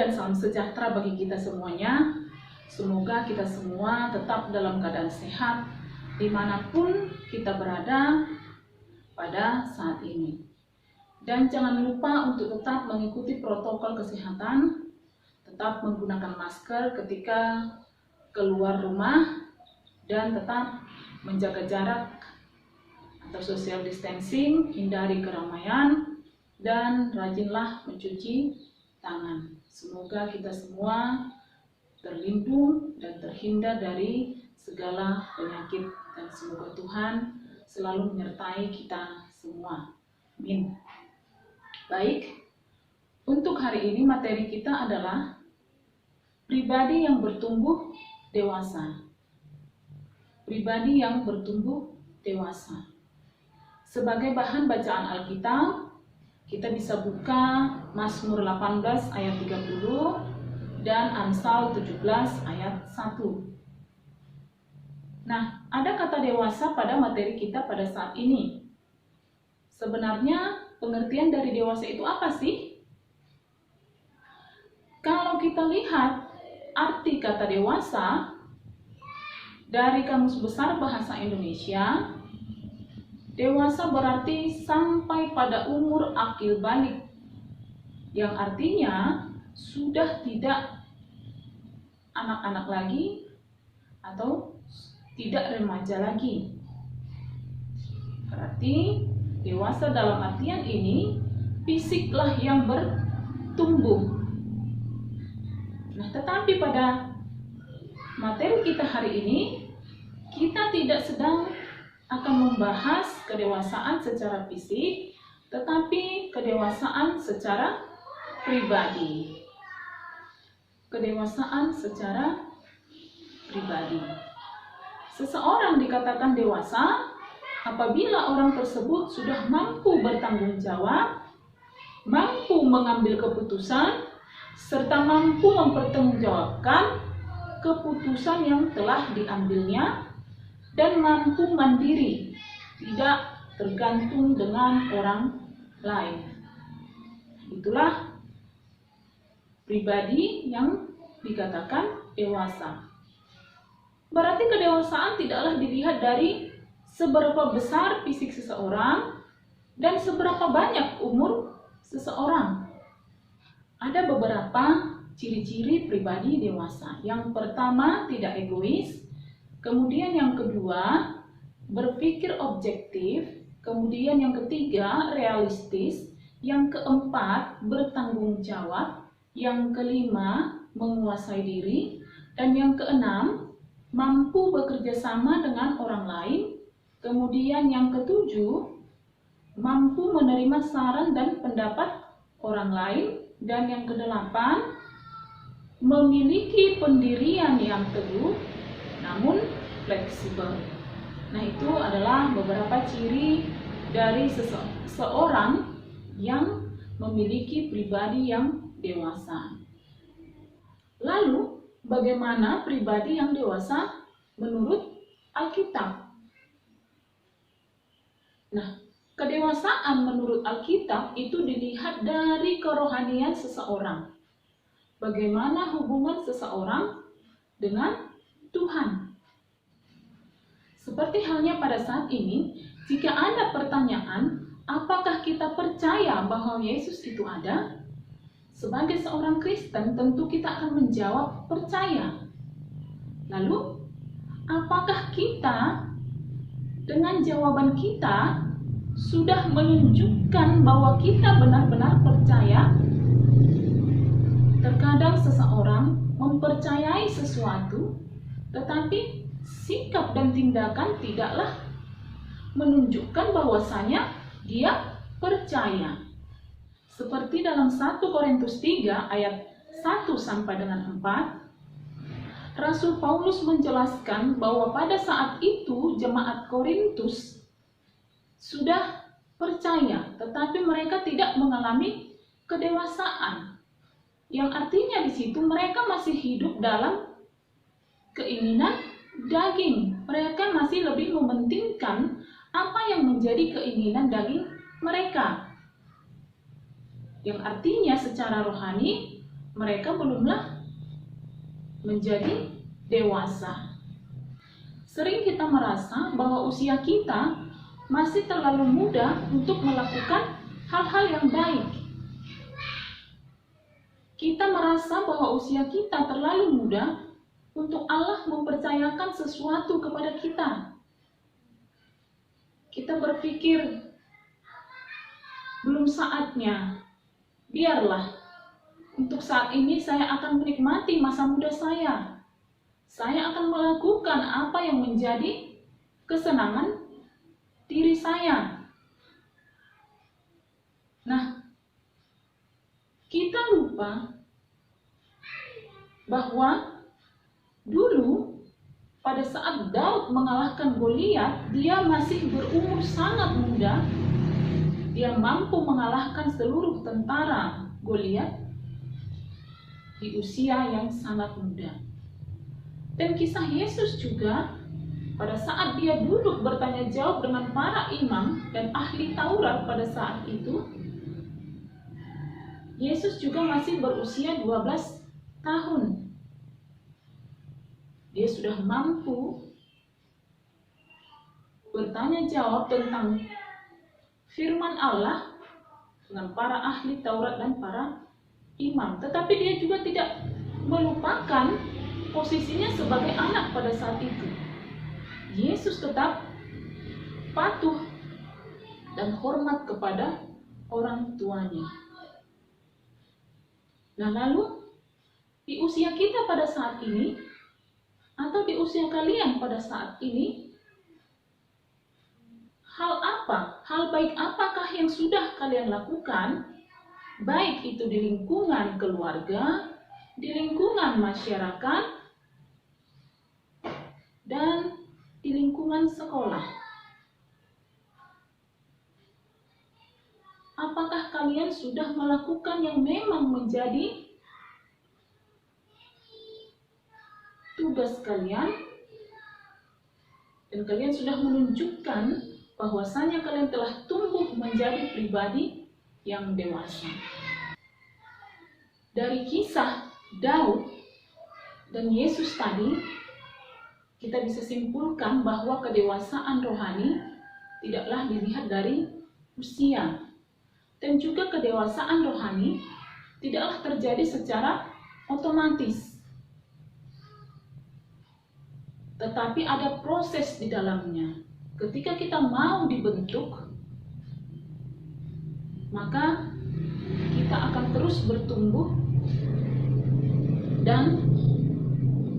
dan salam sejahtera bagi kita semuanya. Semoga kita semua tetap dalam keadaan sehat dimanapun kita berada pada saat ini. Dan jangan lupa untuk tetap mengikuti protokol kesehatan, tetap menggunakan masker ketika keluar rumah, dan tetap menjaga jarak atau social distancing, hindari keramaian, dan rajinlah mencuci tangan. Semoga kita semua terlindung dan terhindar dari segala penyakit, dan semoga Tuhan selalu menyertai kita semua. Amin. Baik, untuk hari ini materi kita adalah pribadi yang bertumbuh dewasa. Pribadi yang bertumbuh dewasa. Sebagai bahan bacaan Alkitab, kita bisa buka Mazmur 18 ayat 30 dan Amsal 17 ayat 1. Nah, ada kata dewasa pada materi kita pada saat ini. Sebenarnya pengertian dari dewasa itu apa sih? Kalau kita lihat arti kata dewasa dari Kamus Besar Bahasa Indonesia, dewasa berarti sampai pada umur akil balik, yang artinya sudah tidak anak-anak lagi atau tidak remaja lagi. Berarti dewasa dalam artian ini fisiklah yang bertumbuh. Nah, tetapi pada materi kita hari ini, kita tidak sedang akan membahas kedewasaan secara fisik, tetapi kedewasaan secara pribadi. Kedewasaan secara pribadi. Seseorang dikatakan dewasa apabila orang tersebut sudah mampu bertanggung jawab, mampu mengambil keputusan, serta mampu mempertanggungjawabkan keputusan yang telah diambilnya, dan mampu mandiri, tidak tergantung dengan orang lain. Itulah pribadi yang dikatakan dewasa. Berarti kedewasaan tidaklah dilihat dari seberapa besar fisik seseorang dan seberapa banyak umur seseorang. Ada beberapa ciri-ciri pribadi dewasa. Yang pertama, tidak egois. Kemudian yang kedua, berpikir objektif. Kemudian yang ketiga, realistis. Yang keempat, bertanggung jawab. Yang kelima, menguasai diri. Dan yang keenam, mampu bekerja sama dengan orang lain. Kemudian yang ketujuh, mampu menerima saran dan pendapat orang lain. Dan yang kedelapan, memiliki pendirian yang teguh namun fleksibel. Nah, itu adalah beberapa ciri dari seseorang yang memiliki pribadi yang dewasa. Lalu, bagaimana pribadi yang dewasa menurut Alkitab? Nah, kedewasaan menurut Alkitab itu dilihat dari kerohanian seseorang. Bagaimana hubungan seseorang dengan Tuhan. Seperti halnya pada saat ini, jika ada pertanyaan, apakah kita percaya bahwa Yesus itu ada? Sebagai seorang Kristen, tentu kita akan menjawab percaya. Lalu, apakah kita dengan jawaban kita sudah menunjukkan bahwa kita benar-benar percaya? Terkadang seseorang mempercayai sesuatu, tetapi sikap dan tindakan tidaklah menunjukkan bahwasanya dia percaya. Seperti dalam 1 Korintus 3 ayat 1 sampai dengan 4, Rasul Paulus menjelaskan bahwa pada saat itu jemaat Korintus sudah percaya, tetapi mereka tidak mengalami kedewasaan. Yang artinya di situ mereka masih hidup dalam keinginan daging. Mereka masih lebih mementingkan apa yang menjadi keinginan daging mereka. Yang artinya secara rohani mereka belumlah menjadi dewasa. Sering kita merasa bahwa usia kita masih terlalu muda untuk melakukan hal-hal yang baik. Kita merasa bahwa usia kita terlalu muda untuk Allah mempercayakan sesuatu kepada kita. Kita berpikir, belum saatnya, biarlah. Untuk saat ini saya akan menikmati masa muda saya. Saya akan melakukan apa yang menjadi kesenangan diri saya. Nah, kita lupa bahwa dulu pada saat Daud mengalahkan Goliat, dia masih berumur sangat muda. Dia mampu mengalahkan seluruh tentara Goliat di usia yang sangat muda. Dan kisah Yesus juga, pada saat dia duduk bertanya jawab dengan para imam dan ahli Taurat pada saat itu, Yesus juga masih berusia 12 tahun. Dia sudah mampu bertanya jawab tentang firman Allah dengan para ahli Taurat dan para imam. Tetapi dia juga tidak melupakan posisinya sebagai anak pada saat itu. Yesus tetap patuh dan hormat kepada orang tuanya. Nah, lalu di usia kita pada saat ini, atau di usia kalian pada saat ini, hal baik apakah yang sudah kalian lakukan, baik itu di lingkungan keluarga, di lingkungan masyarakat, dan di lingkungan sekolah? Apakah kalian sudah melakukan yang memang menjadi tugas kalian, dan kalian sudah menunjukkan bahwasanya kalian telah tumbuh menjadi pribadi yang dewasa? Dari kisah Daud dan Yesus tadi, kita bisa simpulkan bahwa kedewasaan rohani tidaklah dilihat dari usia, dan juga kedewasaan rohani tidaklah terjadi secara otomatis, tetapi ada proses di dalamnya. Ketika kita mau dibentuk, maka kita akan terus bertumbuh dan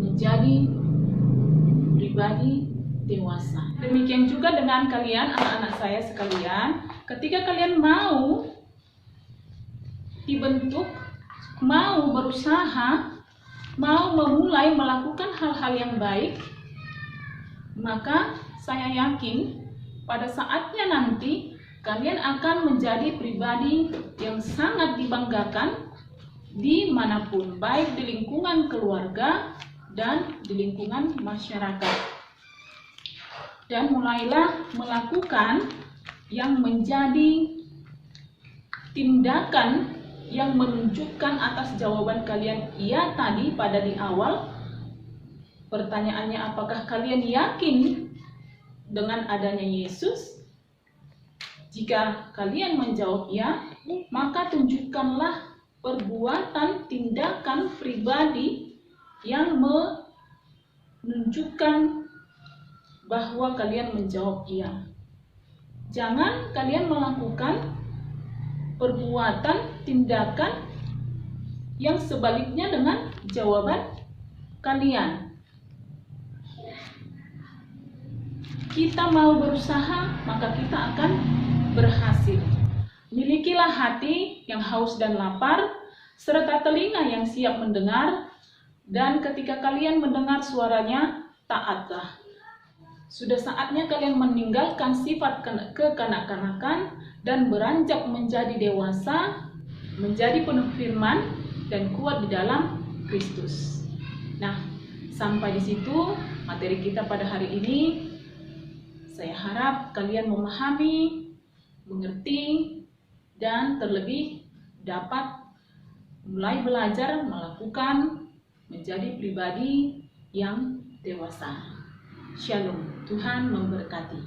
menjadi pribadi dewasa. Demikian juga dengan kalian, anak-anak saya sekalian, ketika kalian mau dibentuk, mau berusaha, mau memulai melakukan hal-hal yang baik, maka saya yakin pada saatnya nanti kalian akan menjadi pribadi yang sangat dibanggakan dimanapun, baik di lingkungan keluarga dan di lingkungan masyarakat. Dan mulailah melakukan yang menjadi tindakan yang menunjukkan atas jawaban kalian iya tadi pada di awal. Pertanyaannya, apakah kalian yakin dengan adanya Yesus? Jika kalian menjawab ya, maka tunjukkanlah perbuatan, tindakan pribadi yang menunjukkan bahwa kalian menjawab iya. Jangan kalian melakukan perbuatan, tindakan yang sebaliknya dengan jawaban kalian. Kita mau berusaha, maka kita akan berhasil. Milikilah hati yang haus dan lapar, serta telinga yang siap mendengar, dan ketika kalian mendengar suaranya, taatlah. Sudah saatnya kalian meninggalkan sifat kekanak-kanakan dan beranjak menjadi dewasa, menjadi penuh firman, dan kuat di dalam Kristus. Nah, sampai di situ materi kita pada hari ini. Saya harap kalian memahami, mengerti, dan terlebih dapat mulai belajar melakukan menjadi pribadi yang dewasa. Shalom, Tuhan memberkati.